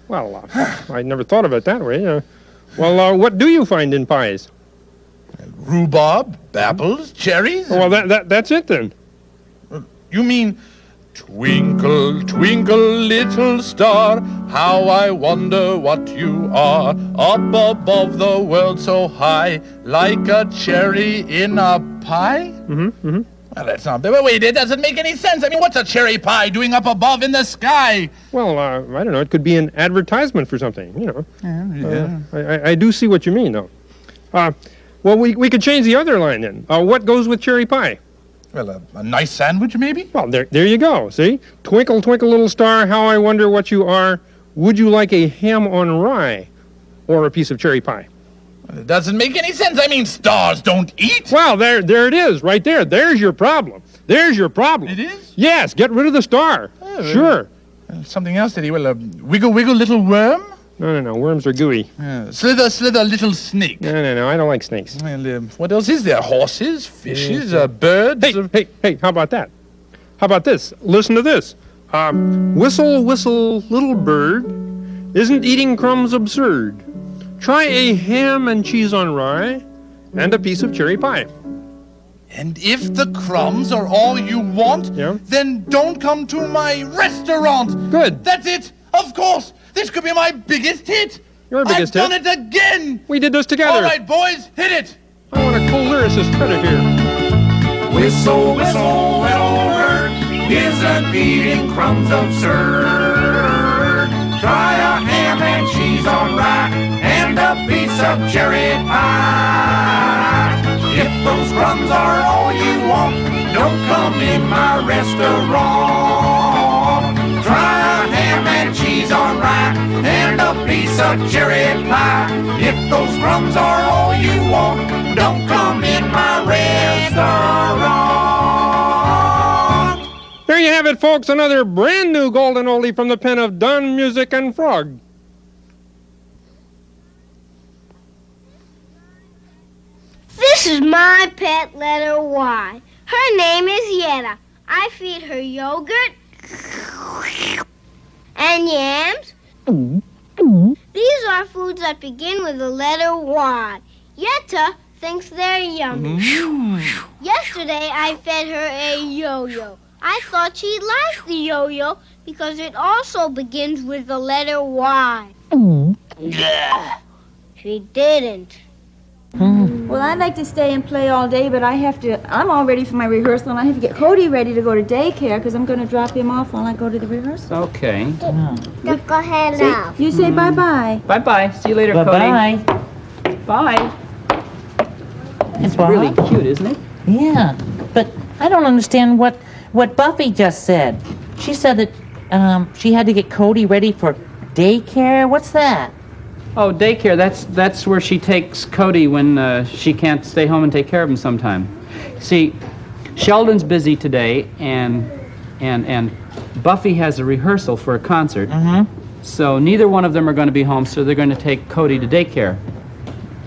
[SPEAKER 7] Well, I never thought of it that way. What do you find in pies?
[SPEAKER 25] Rhubarb, apples, cherries.
[SPEAKER 7] Well, that's it then.
[SPEAKER 25] You mean... Twinkle, twinkle, little star, how I wonder what you are, up above the world so high, like a cherry in a pie? Well, that's not... Wait, it doesn't make any sense. I mean, what's a cherry pie doing up above in the sky?
[SPEAKER 7] Well, I don't know. It could be an advertisement for something, you know. I do see what you mean, though. Well, we could change the other line then. What goes with cherry pie?
[SPEAKER 25] Well, a nice sandwich, maybe?
[SPEAKER 7] Well, there you go, see? Twinkle, twinkle, little star, how I wonder what you are. Would you like a ham on rye or a piece of cherry pie?
[SPEAKER 25] Well, it doesn't make any sense. I mean, stars don't eat.
[SPEAKER 7] Well, there it is, right there. There's your problem. There's your problem.
[SPEAKER 25] It is?
[SPEAKER 7] Yes, get rid of the star. Sure.
[SPEAKER 25] Something else, Eddie. Well, wiggle, wiggle, little worm?
[SPEAKER 7] No. Worms are gooey.
[SPEAKER 25] Slither, slither, little snake.
[SPEAKER 7] No. I don't like snakes.
[SPEAKER 25] Well, what else is there? Horses, fishes, birds.
[SPEAKER 7] Hey, how about that? How about this? Listen to this. Whistle, whistle, little bird. Isn't eating crumbs absurd? Try a ham and cheese on rye and a piece of cherry pie.
[SPEAKER 25] And if the crumbs are all you want, then don't come to my restaurant.
[SPEAKER 7] Good.
[SPEAKER 25] That's it. Of course. This could be my biggest hit.
[SPEAKER 7] Your biggest hit?
[SPEAKER 25] I've done it again.
[SPEAKER 7] We did this together.
[SPEAKER 25] All right, boys, hit it.
[SPEAKER 7] I want a cool lyricist credit here.
[SPEAKER 5] Whistle, whistle, little bird, isn't eating crumbs absurd? Try a ham and cheese on rye and a piece of cherry pie. If those crumbs are all you want, don't come in my restaurant. Try a ham and cheese on rye and a piece of cherry pie. If those crumbs are all you want, don't come in my restaurant.
[SPEAKER 7] There you have it, folks. Another brand new golden oldie from the pen of Don Music and Frog.
[SPEAKER 3] This is my pet letter Y. Her name is Yetta. I feed her yogurt and yams. These are foods that begin with the letter Y. Yetta thinks they're yummy. Yesterday I fed her a yo-yo. I thought she'd like the yo-yo because it also begins with the letter Y. She didn't.
[SPEAKER 10] Well, I'd like to stay and play all day, but I'm all ready for my rehearsal, and I have to get Cody ready to go to daycare because I'm going to drop him off while I go to the rehearsal.
[SPEAKER 2] Okay.
[SPEAKER 3] Don't go hello.
[SPEAKER 10] You say bye-bye.
[SPEAKER 2] Bye-bye. See you later,
[SPEAKER 6] Bye-bye.
[SPEAKER 2] Cody. Bye. It's
[SPEAKER 6] Bye.
[SPEAKER 2] really cute, isn't it?
[SPEAKER 6] Yeah, but I don't understand what Buffy just said. She said that she had to get Cody ready for daycare. What's that?
[SPEAKER 2] Oh, daycare, that's where she takes Cody when she can't stay home and take care of him sometime. See, Sheldon's busy today, and Buffy has a rehearsal for a concert. So neither one of them are going to be home, so they're going to take Cody to daycare.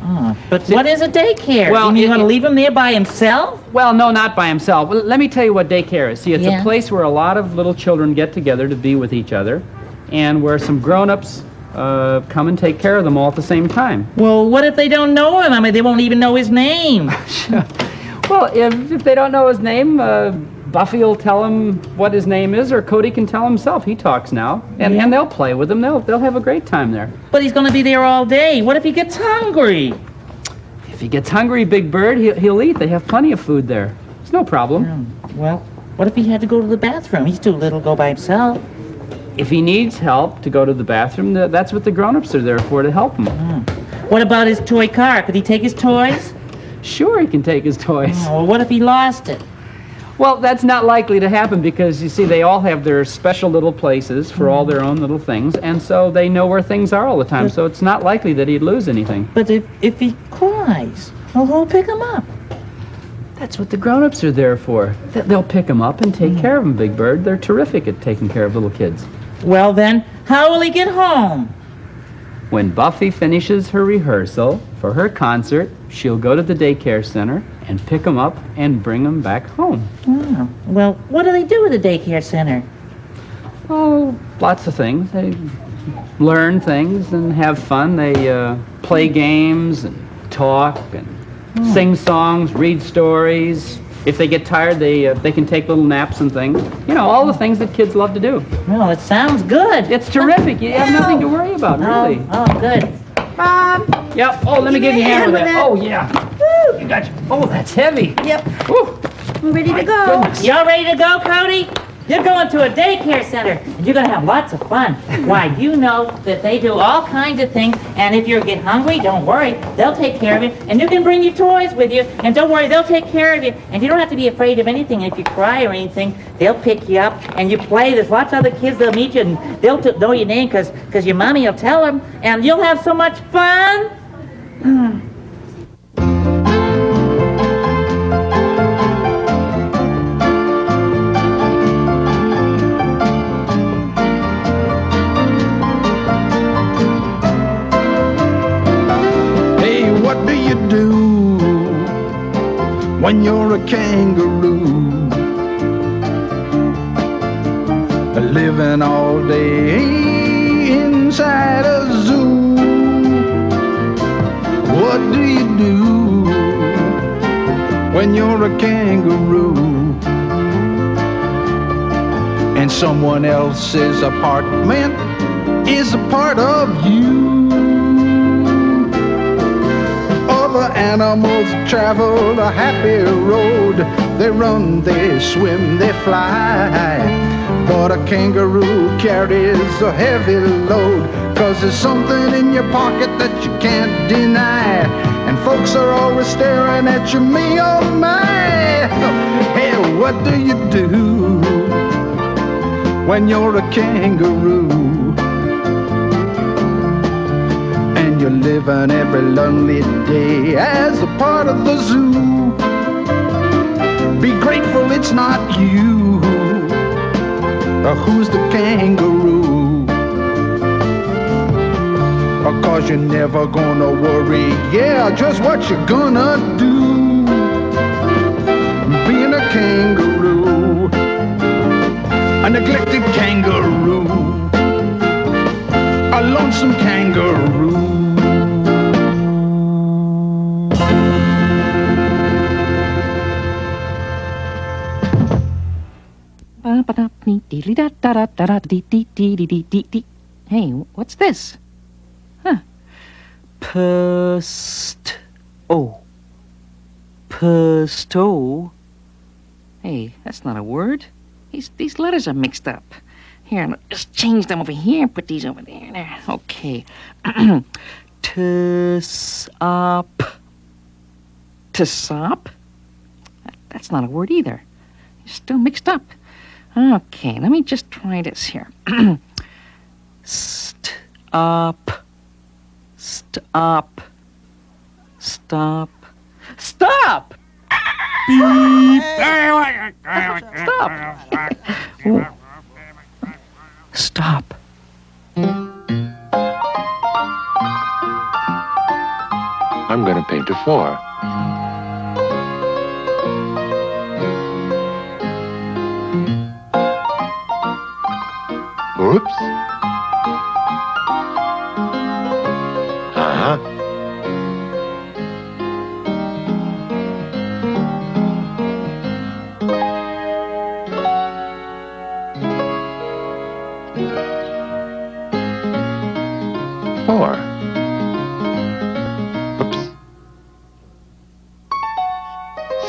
[SPEAKER 6] Oh, but what is a daycare?
[SPEAKER 2] Well,
[SPEAKER 6] you want to leave him there by himself?
[SPEAKER 2] Well, no, not by himself. Well, let me tell you what daycare is. See, it's a place where a lot of little children get together to be with each other, and where some grown-ups come and take care of them all at the same time.
[SPEAKER 6] Well, what if they don't know him? I mean, they won't even know his name.
[SPEAKER 2] Well, if they don't know his name, Buffy will tell them what his name is, or Cody can tell himself. He talks now, and they'll play with him. They'll have a great time there.
[SPEAKER 6] But he's going to be there all day. What if he gets hungry?
[SPEAKER 2] If he gets hungry, Big Bird, he'll eat. They have plenty of food there. It's no problem.
[SPEAKER 6] Well, what if he had to go to the bathroom? He's too little to go by himself.
[SPEAKER 2] if he needs help to go to the bathroom, that's what the grown-ups are there for, to help him.
[SPEAKER 6] What about his toy car? Could he take his toys?
[SPEAKER 2] Sure, he can take his toys.
[SPEAKER 6] Oh, well, what if he lost it?
[SPEAKER 2] Well, that's not likely to happen because, you see, they all have their special little places for all their own little things, and so they know where things are all the time, so it's not likely that he'd lose anything.
[SPEAKER 6] But if he cries, well, who'll pick him up?
[SPEAKER 2] That's what the grown-ups are there for. They'll pick him up and take care of him, Big Bird. They're terrific at taking care of little kids.
[SPEAKER 6] Well, then, how will he get home?
[SPEAKER 2] When Buffy finishes her rehearsal for her concert, she'll go to the daycare center and pick him up and bring him back home.
[SPEAKER 6] Oh, well, what do they do at the daycare center?
[SPEAKER 2] Oh, lots of things. They learn things and have fun. They play games and talk and sing songs, read stories. If they get tired, they can take little naps and things. You know, all the things that kids love to do.
[SPEAKER 6] Well, it sounds good.
[SPEAKER 2] It's terrific. You have nothing to worry about, really.
[SPEAKER 6] Oh, good.
[SPEAKER 10] Mom.
[SPEAKER 2] Yep. Oh, let me give you a hand with that. Oh, yeah. Woo, you got you. Oh, that's heavy.
[SPEAKER 10] Yep.
[SPEAKER 2] Woo.
[SPEAKER 10] We're ready to go.
[SPEAKER 2] Goodness.
[SPEAKER 6] Y'all ready to go, Cody? You're going to a daycare center, and you're going to have lots of fun. Why, you know that they do all kinds of things, and if you get hungry, don't worry. They'll take care of you, and you can bring your toys with you, and don't worry, they'll take care of you, and you don't have to be afraid of anything. If you cry or anything, they'll pick you up, and you play. There's lots of other kids that'll meet you, and they'll know your name because your mommy will tell them, and you'll have so much fun.
[SPEAKER 23] What do you do when you're a kangaroo? Living all day inside a zoo. What do you do when you're a kangaroo? And someone else's apartment is a part of you. Other animals travel a happy road. They run, they swim, they fly. But a kangaroo carries a heavy load, 'cause there's something in your pocket that you can't deny. And folks are always staring at you, me oh my. Hey, what do you do when you're a kangaroo? You're living every lonely day as a part of the zoo. Be grateful it's not you. Who's the kangaroo? 'Cause you're never gonna worry, yeah, just what you're gonna do. Being a kangaroo, a neglected kangaroo, a lonesome kangaroo.
[SPEAKER 21] Hey, what's this? Huh. Pesto. Hey, that's not a word. These letters are mixed up. Here, I'll just change them over here and put these over there. There. Okay. Tsop. Tsop? That's not a word either. It's still mixed up. Okay, let me just try this here. Stop. Stop. Stop. Stop! Beep. Stop. Stop.
[SPEAKER 11] I'm going to paint a 4. Oops. Uh-huh. Four. Oops.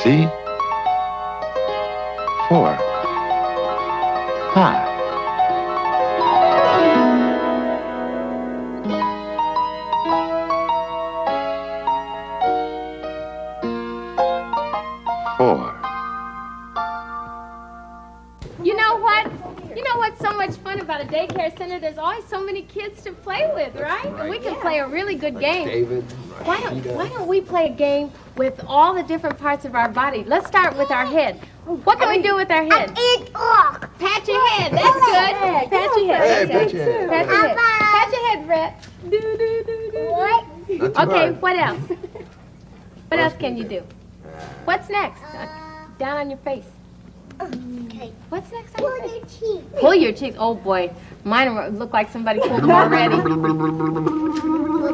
[SPEAKER 11] See? 4. 5.
[SPEAKER 12] about a daycare center, there's always so many kids to play with, right? And we can play a really good game.
[SPEAKER 19] David,
[SPEAKER 12] Why don't we play a game with all the different parts of our body? Let's start with our head. What can we do with our head? Pat your head. That's good. Pat your head.
[SPEAKER 19] Hey, pat your head.
[SPEAKER 12] Pat your head. Pat your head, Brett. What? Okay, what else? What else can you do? What's next? Down on your face. Okay. What's next on your face? Pull your cheeks. Pull your cheeks. Oh boy, mine look like somebody pulled them already.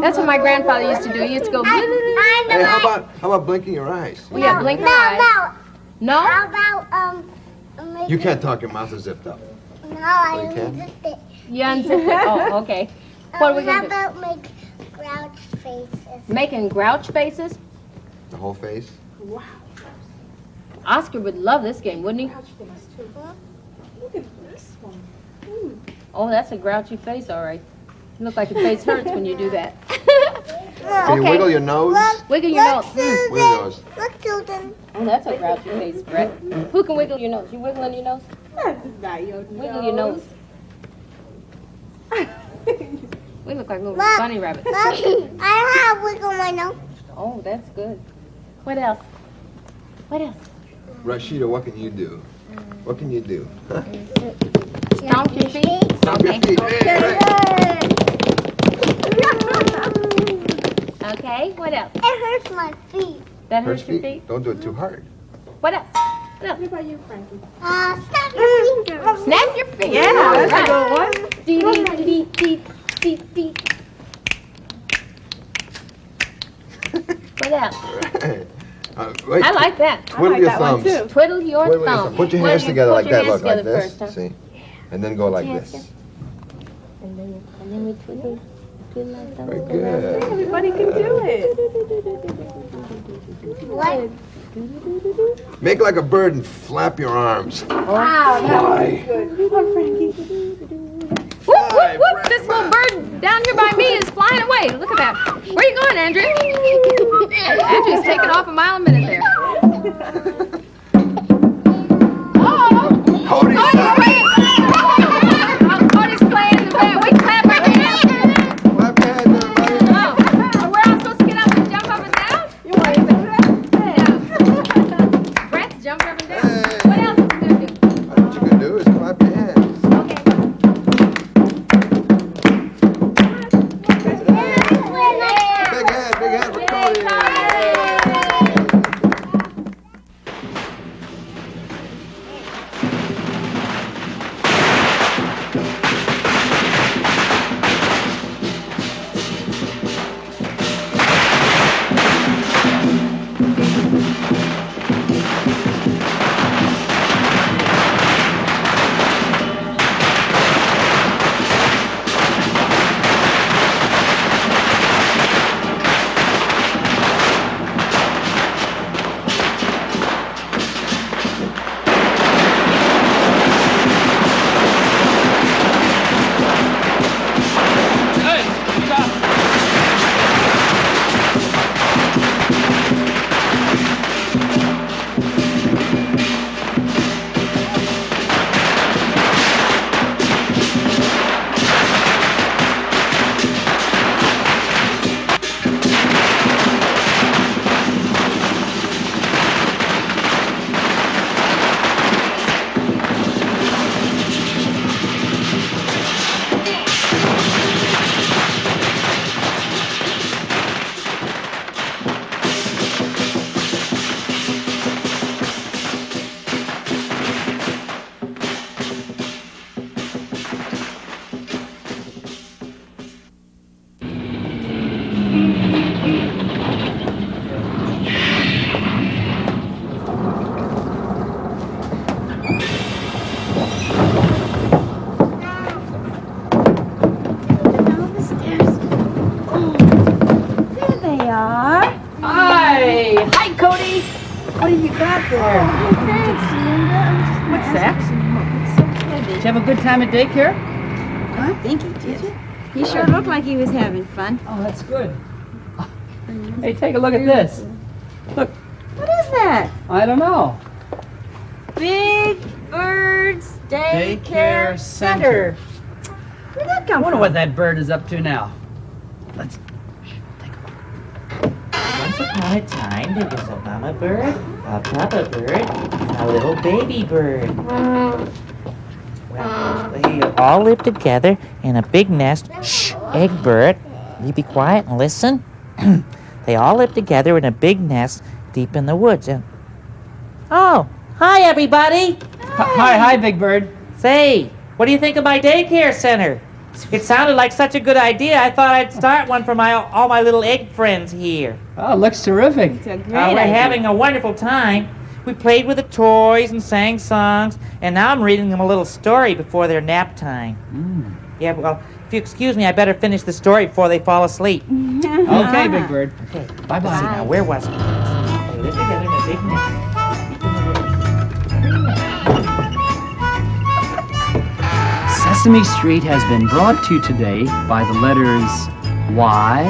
[SPEAKER 12] That's what my grandfather used to do. He used to go.
[SPEAKER 19] Hey, how about blinking your eyes?
[SPEAKER 12] We have blinking eyes. No.
[SPEAKER 3] How about
[SPEAKER 19] You can't talk. Your mouth is zipped up.
[SPEAKER 3] No, I
[SPEAKER 19] You can?
[SPEAKER 3] unzipped it.
[SPEAKER 12] You unzipped it. Oh, okay. What are we gonna do?
[SPEAKER 3] How about make grouch faces?
[SPEAKER 12] Making grouch faces.
[SPEAKER 19] The whole face?
[SPEAKER 12] Wow. Oscar would love this game, wouldn't he?
[SPEAKER 3] Look at this one.
[SPEAKER 12] Oh, that's a grouchy face, all right. You look like your face hurts when you do that.
[SPEAKER 19] Can you wiggle your nose?
[SPEAKER 12] Wiggle your nose.
[SPEAKER 19] Wiggle your nose.
[SPEAKER 3] Look, Susan.
[SPEAKER 12] Oh, that's a grouchy face, Brett. Who can wiggle your nose? You wiggling your nose? Wiggle your nose. We look like little bunny rabbits.
[SPEAKER 3] Look, I have wiggle my nose.
[SPEAKER 12] Oh, that's good. What else? What else?
[SPEAKER 19] Rashida, what can you do? What can you do? Huh?
[SPEAKER 12] Stomp your feet.
[SPEAKER 19] Stomp your feet. Hey,
[SPEAKER 12] Okay, what else?
[SPEAKER 3] It hurts my feet.
[SPEAKER 12] That hurts your feet?
[SPEAKER 19] Don't do it too hard.
[SPEAKER 12] What else? What else?
[SPEAKER 3] What about you, Frankie? Snap your fingers.
[SPEAKER 12] Snap your fingers.
[SPEAKER 3] Yeah, that's a
[SPEAKER 12] good one. Dee, dee, dee, dee, dee. What else?
[SPEAKER 19] Wait,
[SPEAKER 12] I like that.
[SPEAKER 19] Twiddle your thumbs.
[SPEAKER 12] Twiddle your
[SPEAKER 19] Twiddle your
[SPEAKER 12] thumbs.
[SPEAKER 19] thumbs. Put your hands together like that. Look, like this.
[SPEAKER 12] First, huh?
[SPEAKER 19] See? And then go like
[SPEAKER 12] your hands
[SPEAKER 19] this.
[SPEAKER 12] And then we twiddle. Twiddle our thumbs.
[SPEAKER 19] Very good.
[SPEAKER 12] Everybody can do it.
[SPEAKER 3] What?
[SPEAKER 19] Make like a bird and flap your arms.
[SPEAKER 12] Wow,
[SPEAKER 19] Fly.
[SPEAKER 12] good. Come on, Frankie. Whoop, whoop, whoop. This little bird down here by me is flying away. Look at that. Where you going, Andrew? Andrew's taking off a mile a minute there. Oh!
[SPEAKER 19] Cody!
[SPEAKER 12] Cody's playing in the band. We clap our hands.
[SPEAKER 19] Clap your hands, everybody.
[SPEAKER 12] Oh, we're all supposed to get up and jump up and down? You want to do that? Yeah. Brett's jumping up and down. What else is there to do?
[SPEAKER 19] What you can do is clap your hands. Big hand for Cody.
[SPEAKER 1] Did you have a good time at daycare?
[SPEAKER 10] I think he did. He sure looked like he was having fun.
[SPEAKER 1] Oh, that's good. Hey, take a look at this. Look.
[SPEAKER 10] What is that?
[SPEAKER 1] I don't know.
[SPEAKER 10] Big Bird's Daycare Center. Where'd that
[SPEAKER 2] I
[SPEAKER 10] come
[SPEAKER 2] wonder
[SPEAKER 10] from?
[SPEAKER 2] what that bird is up to now. Let's.
[SPEAKER 6] Once upon a time, there was a mama bird, a papa bird, and a little baby bird. Well, they all lived together in a big nest. Shh, Egbert, you be quiet and listen. They all lived together in a big nest deep in the woods. And oh, hi everybody!
[SPEAKER 2] Hi, Big Bird.
[SPEAKER 6] Say, what do you think of my daycare center? It sounded like such a good idea. I thought I'd start one for all my little egg friends here.
[SPEAKER 2] Oh, looks terrific.
[SPEAKER 10] It's a great
[SPEAKER 6] We're
[SPEAKER 10] idea.
[SPEAKER 6] having a wonderful time. We played with the toys and sang songs, and now I'm reading them a little story before their nap time. Yeah, well, if you excuse me, I better finish the story before they fall asleep.
[SPEAKER 2] Okay, Big Bird.
[SPEAKER 6] Okay.
[SPEAKER 2] Bye-bye.
[SPEAKER 6] See, now, where was it? They lived together in a big nest.
[SPEAKER 2] Sesame Street has been brought to you today by the letters Y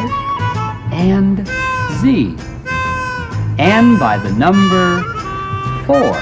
[SPEAKER 2] and Z, and by the number 4.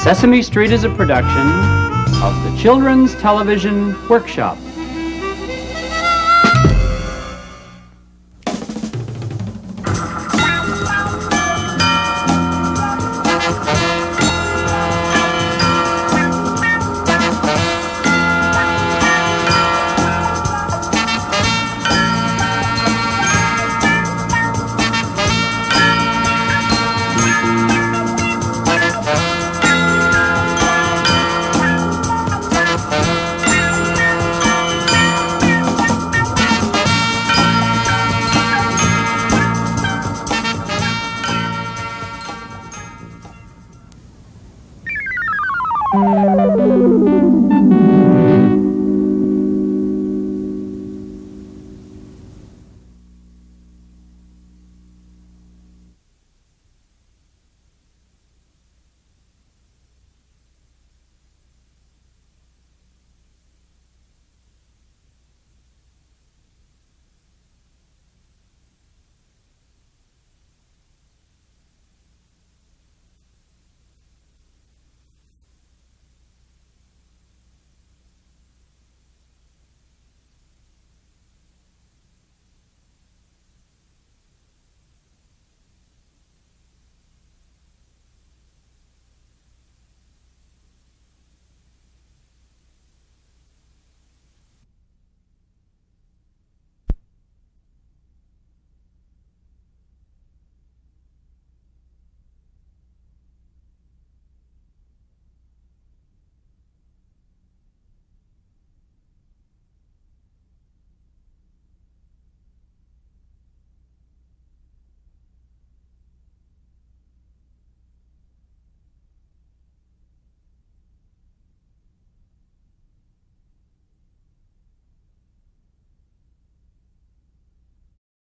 [SPEAKER 2] Sesame Street is a production of the Children's Television Workshop.